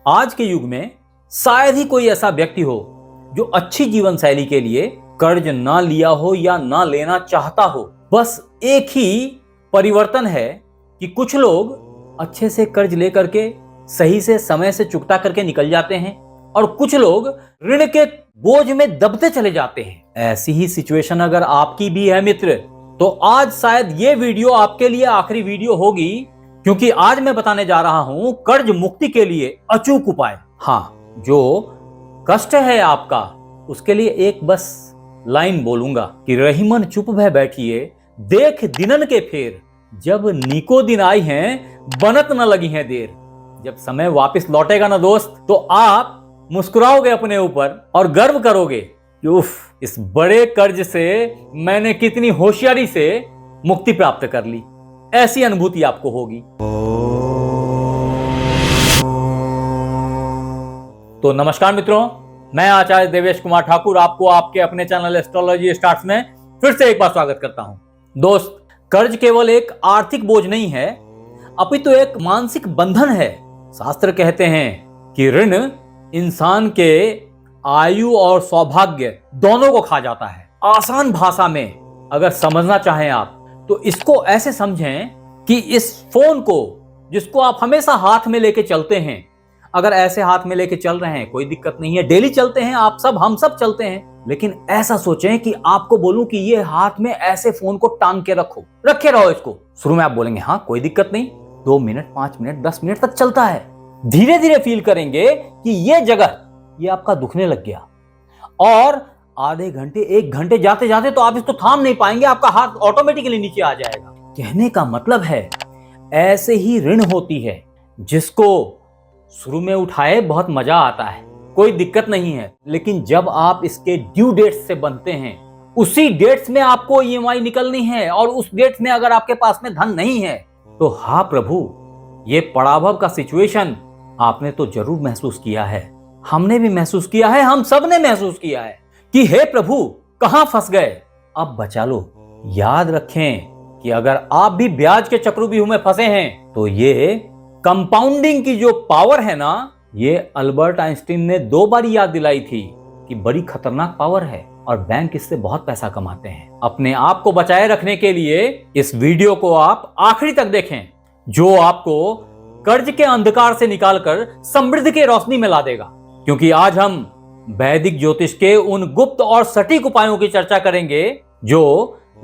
आज के युग में शायद ही कोई ऐसा व्यक्ति हो जो अच्छी जीवन शैली के लिए कर्ज ना लिया हो या ना लेना चाहता हो। बस एक ही परिवर्तन है कि कुछ लोग अच्छे से कर्ज लेकर के सही से समय से चुकता करके निकल जाते हैं और कुछ लोग ऋण के बोझ में दबते चले जाते हैं। ऐसी ही सिचुएशन अगर आपकी भी है मित्र, तो आज शायद ये वीडियो आपके लिए आखिरी वीडियो होगी, क्योंकि आज मैं बताने जा रहा हूं कर्ज मुक्ति के लिए अचूक उपाय। हाँ, जो कष्ट है आपका उसके लिए एक बस लाइन बोलूंगा कि रहीमन चुप भय बैठिए, देख दिनन के फेर, जब नीको दिन आई हैं बनत न लगी है देर। जब समय वापस लौटेगा ना दोस्त, तो आप मुस्कुराओगे अपने ऊपर और गर्व करोगे कि उफ, इस बड़े कर्ज से मैंने कितनी होशियारी से मुक्ति प्राप्त कर ली। ऐसी अनुभूति आपको होगी। तो नमस्कार मित्रों, मैं आचार्य देवेश कुमार ठाकुर आपको आपके अपने चैनल एस्ट्रोलॉजी स्टार्ट्स में फिर से एक बार स्वागत करता हूं। दोस्त, कर्ज केवल एक आर्थिक बोझ नहीं है, अपितु एक मानसिक बंधन है। शास्त्र कहते हैं कि ऋण इंसान के आयु और सौभाग्य दोनों को खा जाता है। आसान भाषा में अगर समझना चाहें आप, तो इसको ऐसे समझें कि इस फोन को जिसको आप हमेशा हाथ में लेके चलते हैं, अगर ऐसे हाथ में लेके चल रहे हैं कोई दिक्कत नहीं है, डेली चलते हैं आप सब, हम सब चलते हैं, लेकिन ऐसा सोचें कि आपको बोलूं कि ये हाथ में ऐसे फोन को टांग के रखे रहो इसको। शुरू में आप बोलेंगे हाँ कोई दिक्कत नहीं, 2 मिनट 5 मिनट 10 मिनट तक चलता है। धीरे धीरे फील करेंगे कि ये जगह ये आपका दुखने लग गया, और आधे घंटे 1 घंटे जाते जाते तो आप इसको थाम नहीं पाएंगे, आपका हाथ ऑटोमेटिकली नीचे आ जाएगा। कहने का मतलब है ऐसे ही ऋण होती है जिसको शुरू में उठाए बहुत मजा आता है, कोई दिक्कत नहीं है, लेकिन जब आप इसके ड्यू डेट्स से बनते हैं, उसी डेट्स में आपको ईएमआई निकलनी है, और उस डेट्स में अगर आपके पास में धन नहीं है तो हाँ प्रभु, ये पड़ाभव का सिचुएशन आपने तो जरूर महसूस किया है, हमने भी महसूस किया है, हम सब ने महसूस किया है कि हे प्रभु कहां फंस गए, अब बचा लो। याद रखें कि अगर आप भी ब्याज के चक्रव्यूह में फंसे हैं, तो ये कंपाउंडिंग की जो पावर है ना, ये अल्बर्ट आइंस्टीन ने 2 बार याद दिलाई थी कि बड़ी खतरनाक पावर है, और बैंक इससे बहुत पैसा कमाते हैं। अपने आप को बचाए रखने के लिए इस वीडियो को आप आखिरी तक देखें, जो आपको कर्ज के अंधकार से निकालकर समृद्धि के रोशनी में ला देगा। क्योंकि आज हम वैदिक ज्योतिष के उन गुप्त और सटीक उपायों की चर्चा करेंगे जो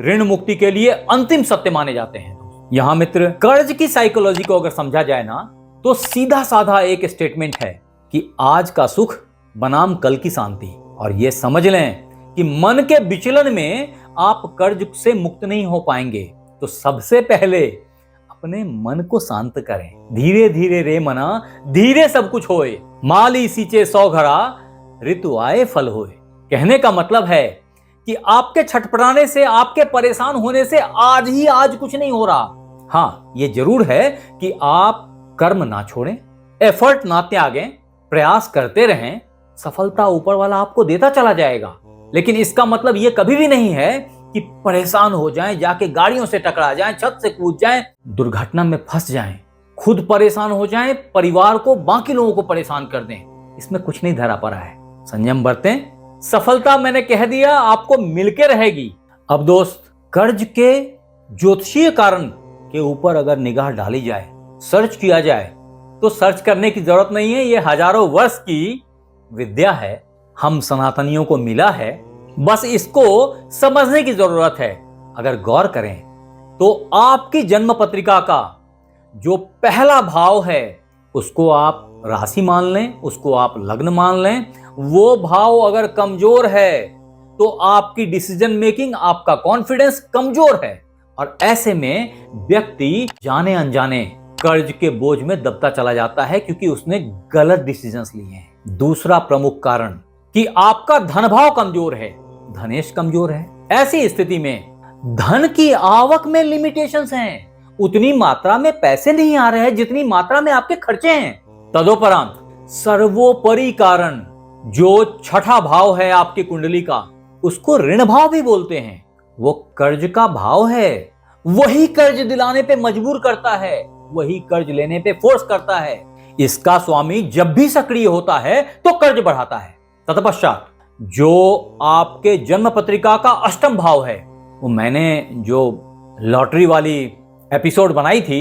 ऋण मुक्ति के लिए अंतिम सत्य माने जाते हैं। यहां मित्र, कर्ज की साइकोलॉजी को अगर समझा जाए ना, तो सीधा साधा एक स्टेटमेंट है कि आज का सुख बनाम कल की शांति। और यह समझ लें कि मन के विचलन में आप कर्ज से मुक्त नहीं हो पाएंगे। तो सबसे पहले अपने मन को शांत करें। धीरे धीरे रे मना, धीरे सब कुछ होए, माली सींचे 100 घड़ा, ऋतु आए फल होए। कहने का मतलब है कि आपके छटपटाने से, आपके परेशान होने से आज ही आज कुछ नहीं हो रहा। हाँ, ये जरूर है कि आप कर्म ना छोड़ें, एफर्ट ना त्यागें, प्रयास करते रहें, सफलता ऊपर वाला आपको देता चला जाएगा। लेकिन इसका मतलब ये कभी भी नहीं है कि परेशान हो जाएं, जाके गाड़ियों से टकरा जाएं, छत से कूद जाएं, दुर्घटना में फंस जाएं, खुद परेशान हो जाएं, परिवार को, बाकी लोगों को परेशान कर दें। इसमें कुछ नहीं धरा पड़ा है। संयम बरतें, सफलता मैंने कह दिया आपको मिलके रहेगी। अब दोस्त, कर्ज के ज्योतिषीय कारण के ऊपर अगर निगाह डाली जाए, सर्च किया जाए, तो सर्च करने की जरूरत नहीं है। ये हजारों वर्ष की विद्या है, हम सनातनियों को मिला है, बस इसको समझने की जरूरत है। अगर गौर करें तो आपकी जन्म पत्रिका का जो पहला भाव है उसको आप राशि मान लें, उसको आप लग्न मान लें। वो भाव अगर कमजोर है तो आपकी डिसीजन मेकिंग, आपका कॉन्फिडेंस कमजोर है, और ऐसे में व्यक्ति जाने अनजाने कर्ज के बोझ में दबता चला जाता है, क्योंकि उसने गलत डिसीजंस लिए हैं। दूसरा प्रमुख कारण कि आपका धन भाव कमजोर है, धनेश कमजोर है। ऐसी स्थिति में धन की आवक में लिमिटेशंस हैं, उतनी मात्रा में पैसे नहीं आ रहे हैं जितनी मात्रा में आपके खर्चे हैं। तदोपरांत सर्वोपरि कारण जो छठा भाव है आपकी कुंडली का, उसको ऋण भाव भी बोलते हैं, वो कर्ज का भाव है। वही कर्ज दिलाने पे मजबूर करता है, वही कर्ज लेने पे फोर्स करता है। इसका स्वामी जब भी सक्रिय होता है तो कर्ज बढ़ाता है। तत्पश्चात जो आपके जन्म पत्रिका का अष्टम भाव है, वो मैंने जो लॉटरी वाली एपिसोड बनाई थी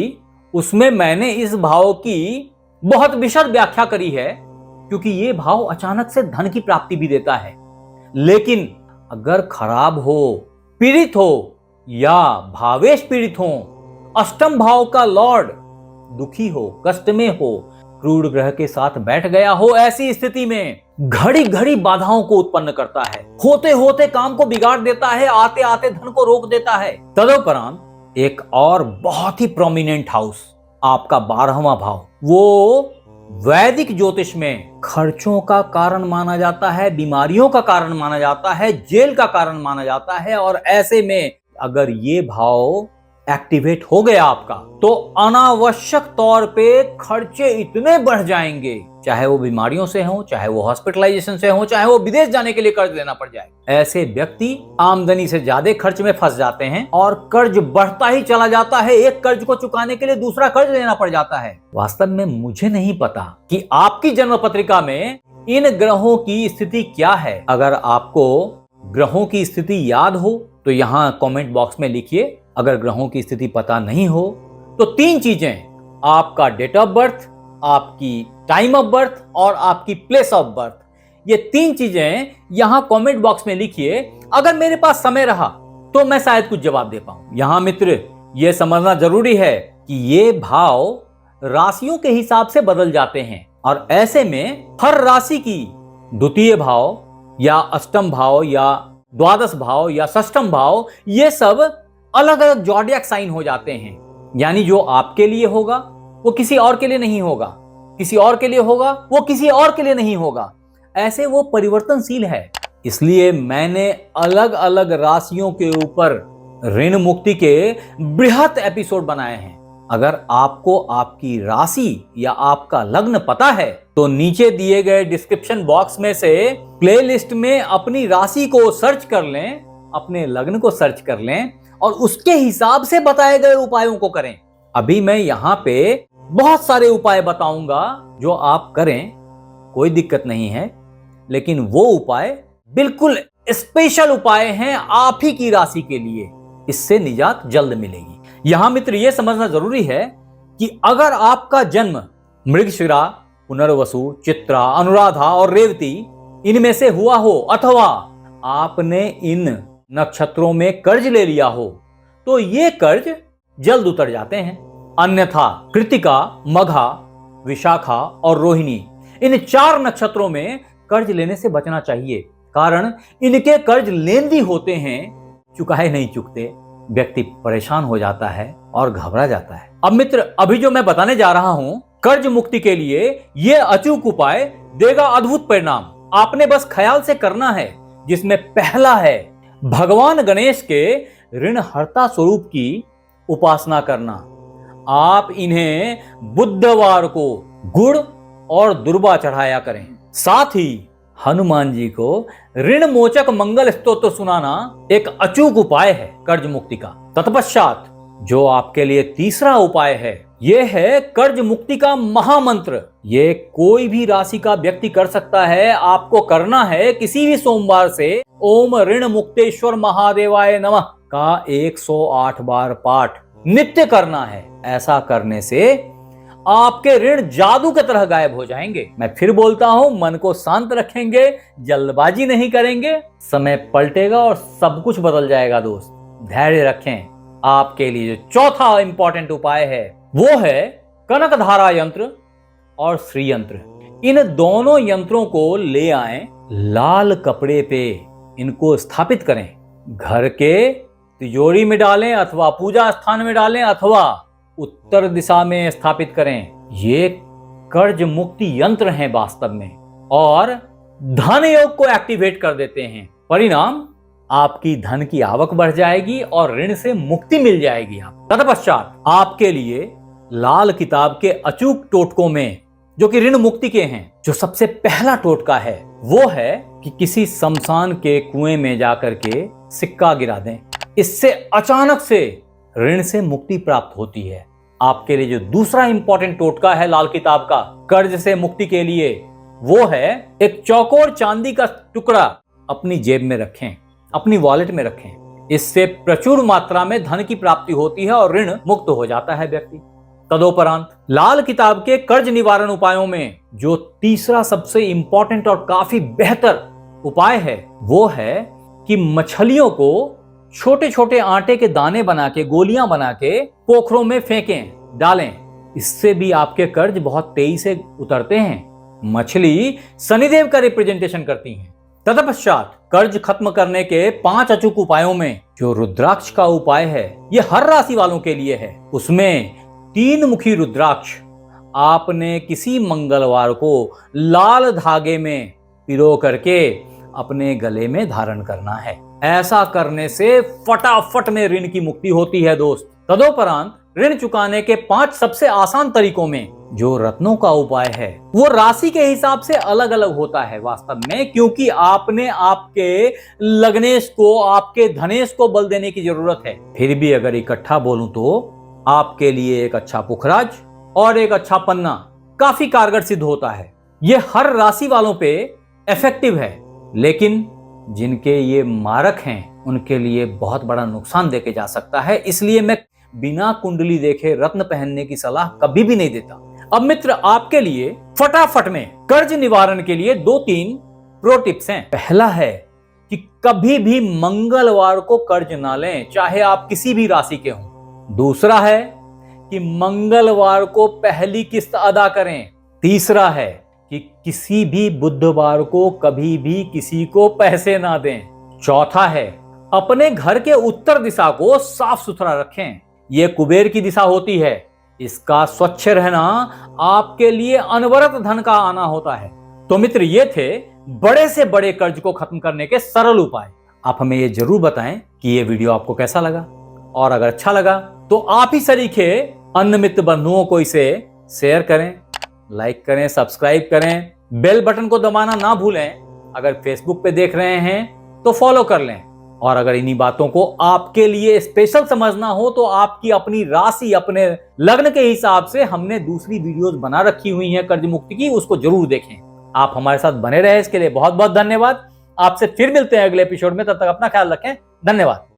उसमें मैंने इस भाव की बहुत विशद व्याख्या करी है, क्योंकि ये भाव अचानक से धन की प्राप्ति भी देता है। लेकिन अगर खराब हो, पीड़ित हो या भावेश पीड़ित हो, अष्टम भाव का लॉर्ड दुखी हो, कष्ट में हो, क्रूर ग्रह के साथ बैठ गया हो, ऐसी स्थिति में घड़ी घड़ी बाधाओं को उत्पन्न करता है, होते होते काम को बिगाड़ देता है, आते आते धन को रोक देता है। तदुपरांत एक और बहुत ही प्रोमिनेंट हाउस, आपका 12वां भाव, वो वैदिक ज्योतिष में खर्चों का कारण माना जाता है, बीमारियों का कारण माना जाता है, जेल का कारण माना जाता है। और ऐसे में अगर ये भाव एक्टिवेट हो गया आपका, तो अनावश्यक तौर पे खर्चे इतने बढ़ जाएंगे, चाहे वो बीमारियों से हो, चाहे वो हॉस्पिटलाइजेशन से हो, चाहे वो विदेश जाने के लिए कर्ज लेना पड़ जाए। ऐसे व्यक्ति आमदनी से ज्यादा खर्च में फंस जाते हैं और कर्ज बढ़ता ही चला जाता है। एक कर्ज को चुकाने के लिए दूसरा कर्ज लेना पड़ जाता है। वास्तव में मुझे नहीं पता कि आपकी जन्म पत्रिका में इन ग्रहों की स्थिति क्या है। अगर आपको ग्रहों की स्थिति याद हो तो यहाँ कमेंट बॉक्स में लिखिए। अगर ग्रहों की स्थिति पता नहीं हो तो 3 चीजें, आपका डेट ऑफ बर्थ, आपकी टाइम ऑफ बर्थ और आपकी प्लेस ऑफ बर्थ, ये 3 चीजें यहां कमेंट बॉक्स में लिखिए। अगर मेरे पास समय रहा तो मैं शायद कुछ जवाब दे पाऊं। यहां मित्र यह समझना जरूरी है कि ये भाव राशियों के हिसाब से बदल जाते हैं और ऐसे में हर राशि की द्वितीय भाव या अष्टम भाव या द्वादश भाव या षष्ठम भाव, ये सब अलग अलग जॉडियक साइन हो जाते हैं। यानी जो आपके लिए होगा वो किसी और के लिए नहीं होगा, किसी और के लिए होगा वो किसी और के लिए नहीं होगा। ऐसे वो परिवर्तनशील है। इसलिए मैंने अलग अलग राशियों के ऊपर ऋण मुक्ति के बृहत एपिसोड बनाए हैं। अगर आपको आपकी राशि या आपका लग्न पता है तो नीचे दिए गए डिस्क्रिप्शन बॉक्स में से प्लेलिस्ट में अपनी राशि को सर्च कर लें, अपने लग्न को सर्च कर लें और उसके हिसाब से बताए गए उपायों को करें। अभी मैं यहाँ पे बहुत सारे उपाय बताऊंगा जो आप करें, कोई दिक्कत नहीं है, लेकिन वो उपाय बिल्कुल स्पेशल उपाय हैं आप ही की राशि के लिए। इससे निजात जल्द मिलेगी। यहां मित्र यह समझना जरूरी है कि अगर आपका जन्म मृगशिरा, पुनर्वसु, चित्रा, अनुराधा और रेवती इनमें से हुआ हो, अथवा आपने इन नक्षत्रों में कर्ज ले लिया हो, तो ये कर्ज जल्द उतर जाते हैं। अन्यथा कृतिका, मघा, विशाखा और रोहिणी, इन 4 नक्षत्रों में कर्ज लेने से बचना चाहिए। कारण इनके कर्ज लेंदी होते हैं, चुकाए नहीं चुकते, व्यक्ति परेशान हो जाता है और घबरा जाता है। अब मित्र अभी जो मैं बताने जा रहा हूं कर्ज मुक्ति के लिए, यह अचूक उपाय देगा अद्भुत परिणाम। आपने बस ख्याल से करना है, जिसमें पहला है भगवान गणेश के ऋणहर्ता स्वरूप की उपासना करना। आप इन्हें बुधवार को गुड़ और दुर्वा चढ़ाया करें। साथ ही हनुमान जी को ऋण मोचक मंगल स्तोत्र सुनाना एक अचूक उपाय है कर्ज मुक्ति का। तत्पश्चात जो आपके लिए तीसरा उपाय है, यह है कर्ज मुक्ति का महामंत्र। ये कोई भी राशि का व्यक्ति कर सकता है। आपको करना है किसी भी सोमवार से ओम ऋण मुक्तेश्वर महादेवाय नमः का 108 बार पाठ नित्य करना है। ऐसा करने से आपके ऋण जादू की तरह गायब हो जाएंगे। मैं फिर बोलता हूं, मन को शांत रखेंगे, जल्दबाजी नहीं करेंगे, समय पलटेगा और सब कुछ बदल जाएगा। दोस्त धैर्य रखें। आपके लिए जो चौथा इंपॉर्टेंट उपाय है वो है कनक धारा यंत्र और श्री यंत्र। इन दोनों यंत्रों को ले आएं, लाल कपड़े पे इनको स्थापित करें, घर के तिजोरी में डालें अथवा पूजा स्थान में डालें अथवा उत्तर दिशा में स्थापित करें। ये कर्ज मुक्ति यंत्र हैं वास्तव में, और धन योग को एक्टिवेट कर देते हैं। परिणाम आपकी धन की आवक बढ़ जाएगी और ऋण से मुक्ति मिल जाएगी। आप तत्पश्चात आपके लिए लाल किताब के अचूक टोटकों में, जो कि ऋण मुक्ति के हैं, जो सबसे पहला टोटका है वो है कि किसी शमशान के कुएं में जाकर के सिक्का गिरा दें। इससे अचानक से ऋण से मुक्ति प्राप्त होती है। आपके लिए जो दूसरा इंपॉर्टेंट टोटका है लाल किताब का कर्ज से मुक्ति के लिए, वो है एक चौकोर चांदी का टुकड़ा अपनी जेब में रखें, अपनी वॉलेट में रखें। इससे प्रचुर मात्रा में धन की प्राप्ति होती है और ऋण मुक्त हो जाता है व्यक्ति। तदोपरांत लाल किताब के कर्ज निवारण उपायों में जो तीसरा सबसे इंपॉर्टेंट और काफी बेहतर उपाय है, वो है कि मछलियों को छोटे छोटे आटे के दाने बना के, गोलियां बना के पोखरों में फेंकें, डालें। इससे भी आपके कर्ज बहुत तेजी से उतरते हैं। मछली शनिदेव का रिप्रेजेंटेशन करती हैं। तत्पश्चात कर्ज खत्म करने के 5 अचूक उपायों में जो रुद्राक्ष का उपाय है, ये हर राशि वालों के लिए है। उसमें 3 मुखी रुद्राक्ष आपने किसी मंगलवार को लाल धागे में पिरो करके अपने गले में धारण करना है। ऐसा करने से फटाफट में ऋण की मुक्ति होती है दोस्त। तदोपरांत ऋण चुकाने के 5 सबसे आसान तरीकों में जो रत्नों का उपाय है, वो राशि के हिसाब से अलग अलग होता है वास्तव में, क्योंकि आपने आपके लग्नेश को, आपके धनेश को बल देने की जरूरत है। फिर भी अगर इकट्ठा बोलूं तो आपके लिए एक अच्छा पुखराज और एक अच्छा पन्ना काफी कारगर सिद्ध होता है। ये हर राशि वालों पे इफेक्टिव है, लेकिन जिनके ये मारक हैं उनके लिए बहुत बड़ा नुकसान देके जा सकता है। इसलिए मैं बिना कुंडली देखे रत्न पहनने की सलाह कभी भी नहीं देता। अब मित्र, आपके लिए फटाफट में कर्ज निवारण के लिए 2-3 प्रो टिप्स हैं। पहला है कि कभी भी मंगलवार को कर्ज ना लें, चाहे आप किसी भी राशि के हों। दूसरा है कि मंगलवार को पहली किस्त अदा करें। तीसरा है कि किसी भी बुधवार को कभी भी किसी को पैसे ना दें। चौथा है अपने घर के उत्तर दिशा को साफ सुथरा रखें। यह कुबेर की दिशा होती है। इसका स्वच्छ रहना आपके लिए अनवरत धन का आना होता है। तो मित्र, ये थे बड़े से बड़े कर्ज को खत्म करने के सरल उपाय। आप हमें ये जरूर बताएं कि ये वीडियो आपको कैसा लगा, और अगर अच्छा लगा तो आप ही सरीखे अन्य मित्र बंधुओं को इसे शेयर करें, लाइक करें, सब्सक्राइब करें, बेल बटन को दबाना ना भूलें। अगर फेसबुक पे देख रहे हैं तो फॉलो कर लें। और अगर इन्हीं बातों को आपके लिए स्पेशल समझना हो तो आपकी अपनी राशि, अपने लग्न के हिसाब से हमने दूसरी वीडियोस बना रखी हुई हैं कर्ज मुक्ति की, उसको जरूर देखें। आप हमारे साथ बने रहे, इसके लिए बहुत बहुत धन्यवाद। आपसे फिर मिलते हैं अगले एपिसोड में। तब तक अपना ख्याल रखें। धन्यवाद।